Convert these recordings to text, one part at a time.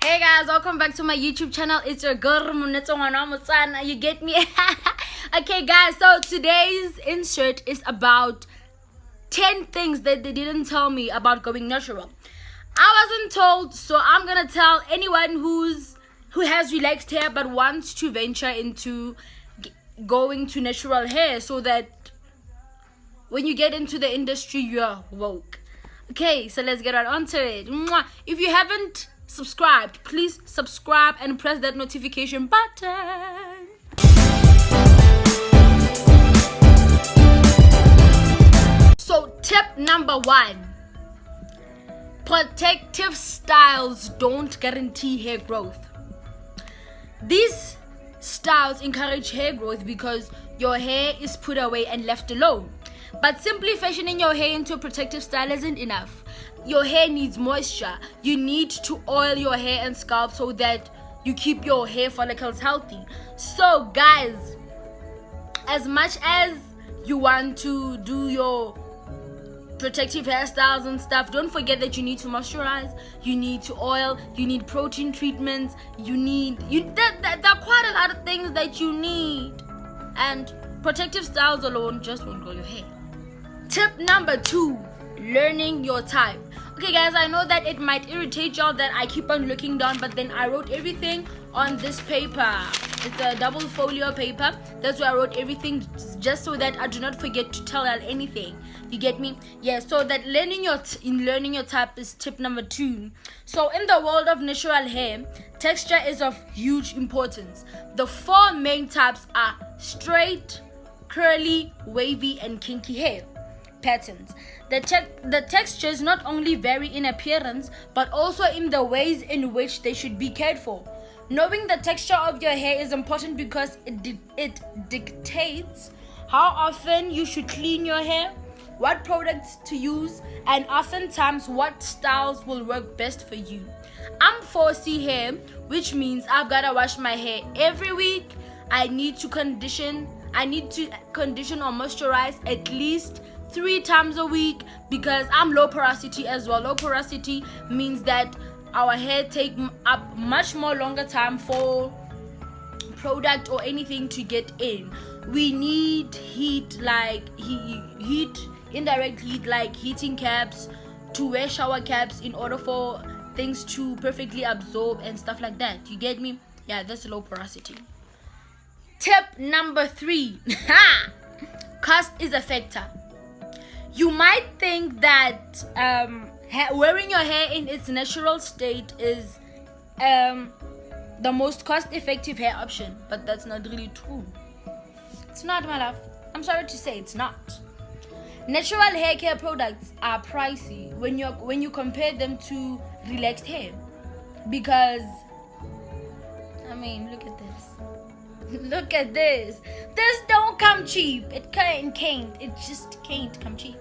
Hey guys, welcome back to my YouTube channel. It's your girl Munetso. You get me? Okay guys, so today's insert is about 10 things that they didn't tell me about going natural. I wasn't told, so I'm gonna tell anyone who has relaxed hair but wants to venture into going to natural hair, so that when you get into the industry you're woke. Okay, so let's get right onto it. If you haven't subscribed, please subscribe and press that notification button. So tip number 1: protective styles don't guarantee hair growth. These styles encourage hair growth because your hair is put away and left alone. But simply fashioning your hair into a protective style isn't enough. Your hair needs moisture. You need to oil your hair and scalp so that you keep your hair follicles healthy. So guys, as much as you want to do your protective hairstyles and stuff, don't forget that you need to moisturize, you need to oil, you need protein treatments, there are quite a lot of things that you need, and protective styles alone just won't grow your hair. Tip number 2: learning your type. Okay guys, I know that it might irritate y'all that I keep on looking down, but then I wrote everything on this paper. It's a double folio paper. That's where I wrote everything, just so that I do not forget to tell y'all anything. You get me? Yeah, so that learning your type is tip number 2. So in the world of natural hair, texture is of huge importance. The 4 main types are straight, curly, wavy, and kinky hair patterns. The textures not only vary in appearance but also in the ways in which they should be cared for. Knowing the texture of your hair is important because it dictates how often you should clean your hair, what products to use, and oftentimes what styles will work best for you. I'm 4C hair, which means I've gotta wash my hair every week. I need to condition or moisturize at least 3 times a week because I'm low porosity as well. Low porosity means that our hair take up much more longer time for product or anything to get in. We need heat, like indirect heat, like heating caps, to wear shower caps in order for things to perfectly absorb and stuff like that. You get me? Yeah, that's low porosity. Tip number 3: cost is a factor. You might think that wearing your hair in its natural state is the most cost-effective hair option, but that's not really true. It's not, my love. I'm sorry to say it's not. Natural hair care products are pricey when you compare them to relaxed hair, because I mean, look at this. Look at this. This don't come cheap. It can't. It just can't come cheap.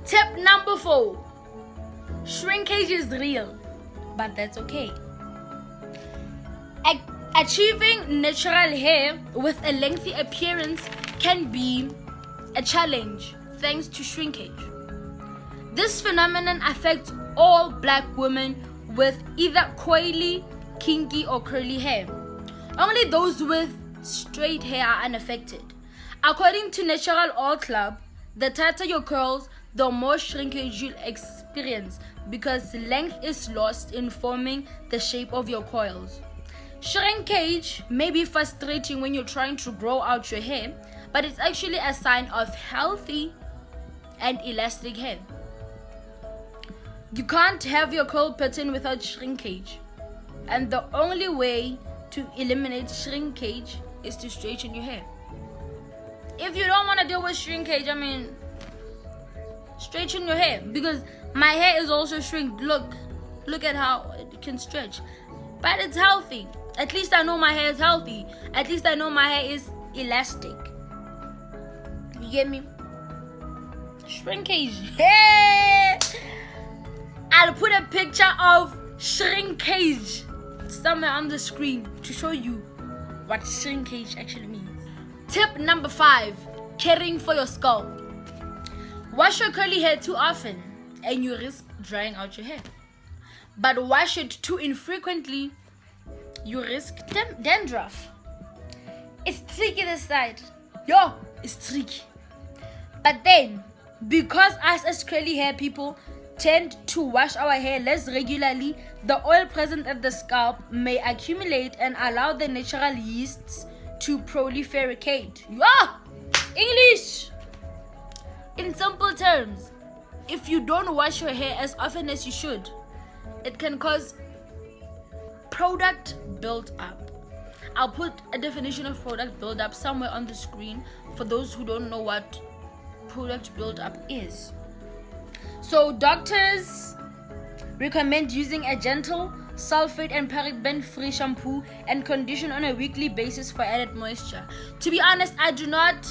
Tip number 4: shrinkage is real, but that's okay. Achieving natural hair with a lengthy appearance can be a challenge thanks to shrinkage. This phenomenon affects all black women with either coily, kinky, or curly hair. Only those with straight hair are unaffected. According to Natural All Club, the tighter your curls, the more shrinkage you'll experience because length is lost in forming the shape of your coils. Shrinkage may be frustrating when you're trying to grow out your hair, but it's actually a sign of healthy and elastic hair. You can't have your curl pattern without shrinkage, and the only way to eliminate shrinkage is to straighten your hair. If you don't want to deal with shrinkage, straighten your hair, because my hair is also shrinked. Look at how it can stretch, but it's healthy. At least I know my hair is healthy. At least I know my hair is elastic. You get me? Shrinkage. Hey! I'll put a picture of shrinkage somewhere on the screen to show you what shrinkage actually means. Tip number 5: caring for your scalp. Wash your curly hair too often and you risk drying out your hair. but wash it too infrequently, you risk dandruff. It's tricky this side. Yo, it's tricky. But then, because us as curly hair people tend to wash our hair less regularly, the oil present at the scalp may accumulate and allow the natural yeasts to proliferate. Yeah! English! In simple terms, if you don't wash your hair as often as you should, it can cause product build-up. I'll put a definition of product build-up somewhere on the screen for those who don't know what product build-up is. So doctors recommend using a gentle sulfate and paraben-free shampoo and condition on a weekly basis for added moisture. To be honest, I do not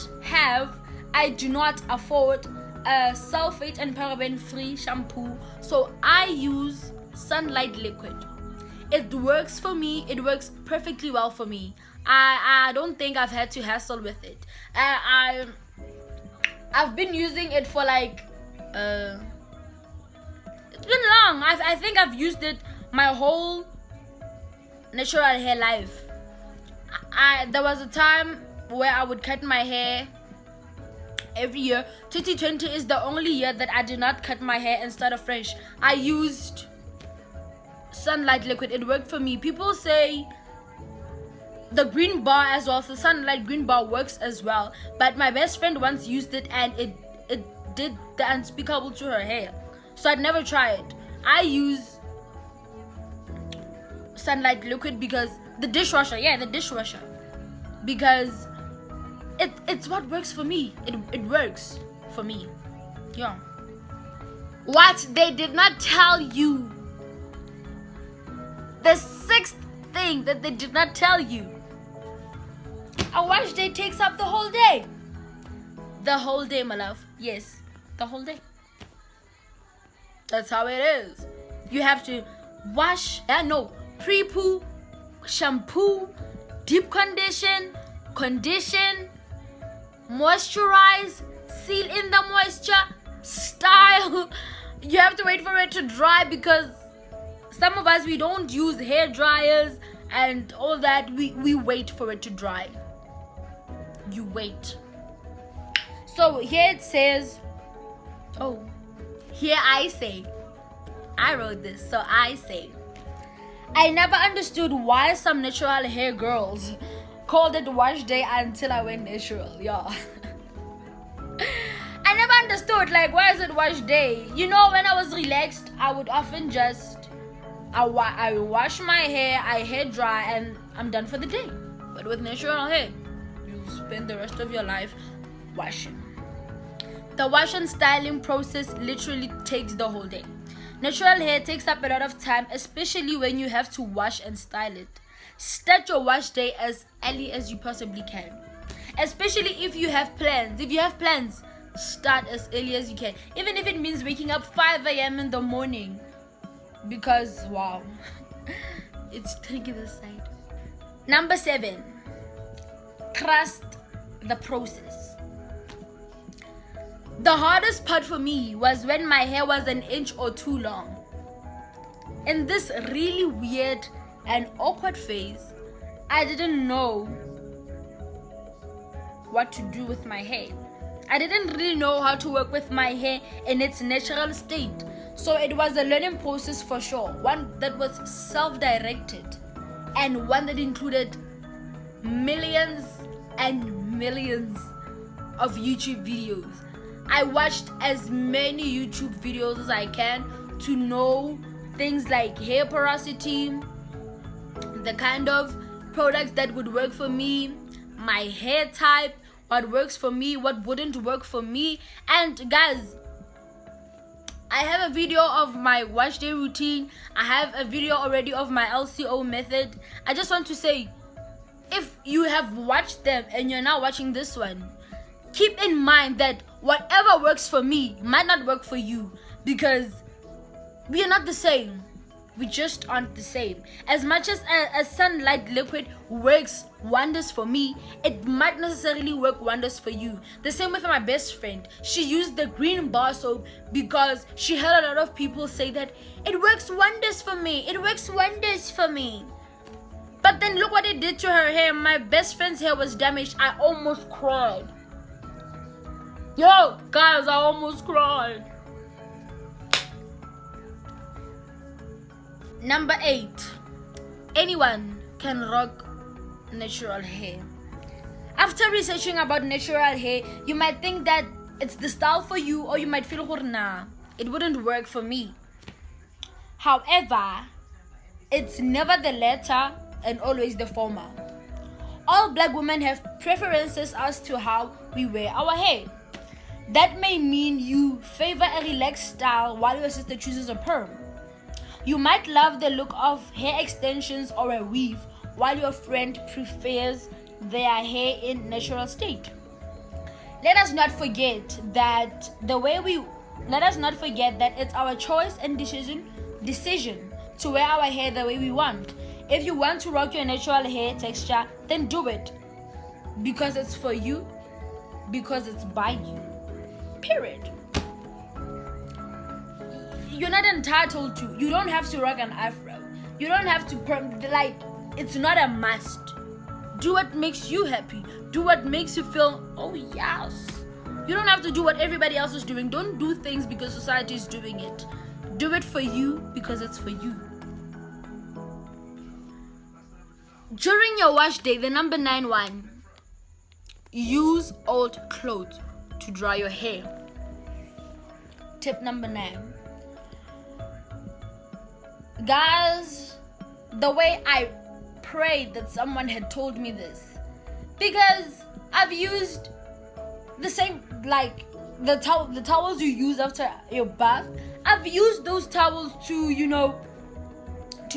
afford a sulfate and paraben-free shampoo, so I use Sunlight Liquid. It works for me. It works perfectly well for me. I don't think I've had to hassle with it. I've been using it for like it's been long. I think I've used it my whole natural hair life. There was a time where I would cut my hair every year. 2020 is the only year that I did not cut my hair and start afresh. I used Sunlight Liquid. It worked for me. People say the green bar as well, the Sunlight green bar works as well, but my best friend once used it and it did the unspeakable to her hair, so I'd never try it. I use Sunlight Liquid because the dishwasher, because it's what works for me. It works for me. Yeah. What they did not tell you, the sixth thing that they did not tell you, a wash day takes up the whole day. The whole day, my love. Yes, the whole day. That's how it is. You have to wash, pre-poo, shampoo, deep condition, moisturize, seal in the moisture, style. You have to wait for it to dry because some of us, we don't use hair dryers and all that. We wait for it to dry. You wait. So here it says, I wrote this, so I say, I never understood why some natural hair girls called it wash day until I went natural. Yeah. I never understood, like, why is it wash day? You know, when I was relaxed, I would often just I wash my hair, I hair dry, and I'm done for the day. But with natural hair, you spend the rest of your life washing. The wash and styling process literally takes the whole day. Natural hair takes up a lot of time, especially when you have to wash and style it. Start your wash day as early as you possibly can, especially if you have plans. If you have plans, start as early as you can, even if it means waking up 5 a.m. in the morning, because wow, it's tricky this side. Number 7, trust the process. The hardest part for me was when my hair was an inch or two long. In this really weird and awkward phase, I didn't know what to do with my hair. I didn't really know how to work with my hair in its natural state. So it was a learning process for sure. One that was self-directed and one that included millions and millions of YouTube videos. I watched as many YouTube videos as I can to know things like hair porosity, the kind of products that would work for me, my hair type, what works for me, what wouldn't work for me. And guys, I have a video of my wash day routine. I have a video already of my LCO method. I just want to say, if you have watched them and you're now watching this one, keep in mind that whatever works for me might not work for you, because we are not the same. We just aren't the same. As much as a sunlight liquid works wonders for me, it might necessarily work wonders for you. The same with my best friend. She used the green bar soap because she heard a lot of people say that it works wonders for me. It works wonders for me. But then look what it did to her hair. My best friend's hair was damaged. I almost cried. Yo, guys, I almost cried. Number 8. Anyone can rock natural hair. After researching about natural hair, you might think that it's the style for you, or you might feel, nah, it wouldn't work for me. However, it's never the latter and always the former. All black women have preferences as to how we wear our hair. That may mean you favor a relaxed style while your sister chooses a perm. You might love the look of hair extensions or a weave, while your friend prefers their hair in natural state. Let us not forget that it's our choice and decision to wear our hair the way we want. If you want to rock your natural hair texture, then do it. Because it's for you, because it's by you. Period. You're not entitled to. You don't have to rock an afro. You don't have to it's not a must. Do what makes you happy. Do what makes you feel, oh yes. You don't have to do what everybody else is doing. Don't do things because society is doing it. Do it for you because it's for you. During your wash day, the number 9 one, use old clothes to dry your hair. Tip number 9. Guys, the way I prayed that someone had told me this, because I've used the same, like the towels you use after your bath. I've used those towels to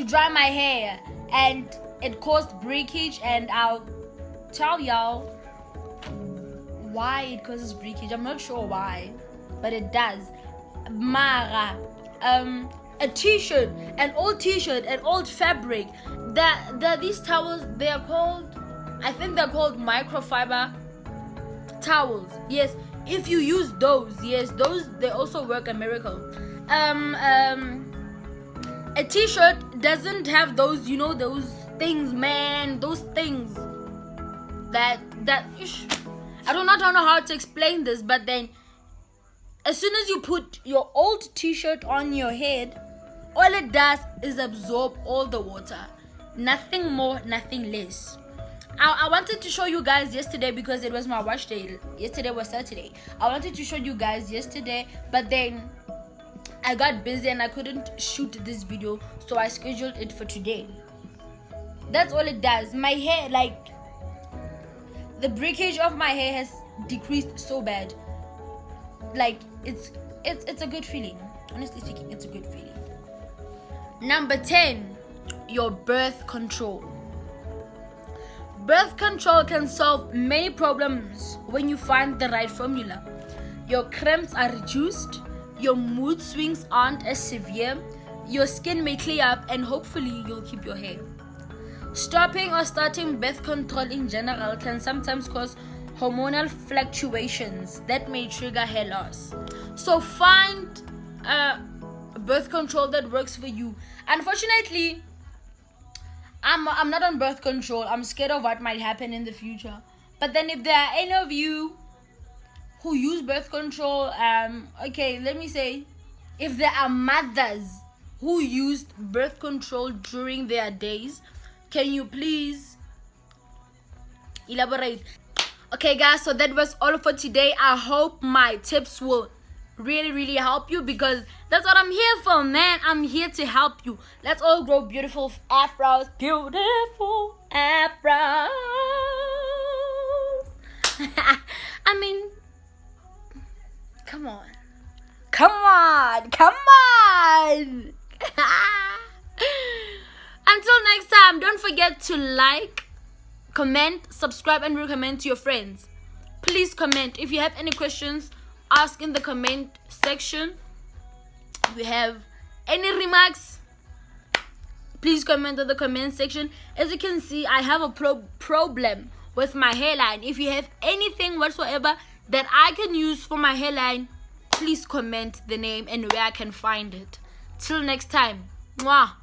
dry my hair, and it caused breakage, and I'll tell y'all why it causes breakage. I'm not sure why, but it does. Mara, a t-shirt, an old fabric. These towels, I think they're called microfiber towels. Yes, if you use those, they also work a miracle. A t-shirt doesn't have those, those things, man. Those things that I do not know how to explain this, but then as soon as you put your old t-shirt on your head, all it does is absorb all the water. Nothing more, nothing less. I wanted to show you guys yesterday because it was my wash day. Yesterday was Saturday. I wanted to show you guys yesterday, but then I got busy and I couldn't shoot this video, so I scheduled it for today. That's all it does. My hair, the breakage of my hair has decreased so bad. It's a good feeling. Honestly speaking, it's a good feeling. Number 10, your birth control. Birth control can solve many problems when you find the right formula. Your cramps are reduced, your mood swings aren't as severe, your skin may clear up, and hopefully you'll keep your hair. Stopping or starting birth control in general can sometimes cause hormonal fluctuations that may trigger hair loss. So find a birth control that works for you. Unfortunately, I'm not on birth control. I'm scared of what might happen in the future. But then if there are any of you who use birth control, let me say, if there are mothers who used birth control during their days, can you please elaborate? Okay guys, so that was all for today. I hope my tips will really help you, because that's what I'm here for, man. I'm here to help you. Let's all grow beautiful afros. Beautiful afros. I mean, come on. Until next time, don't forget to like, comment, subscribe, and recommend to your friends. Please comment. If you have any questions, ask in the comment section. If you have any remarks, please comment in the comment section. As you can see, I have a problem with my hairline. If you have anything whatsoever that I can use for my hairline, please comment the name and where I can find it. Till next time. Mwah.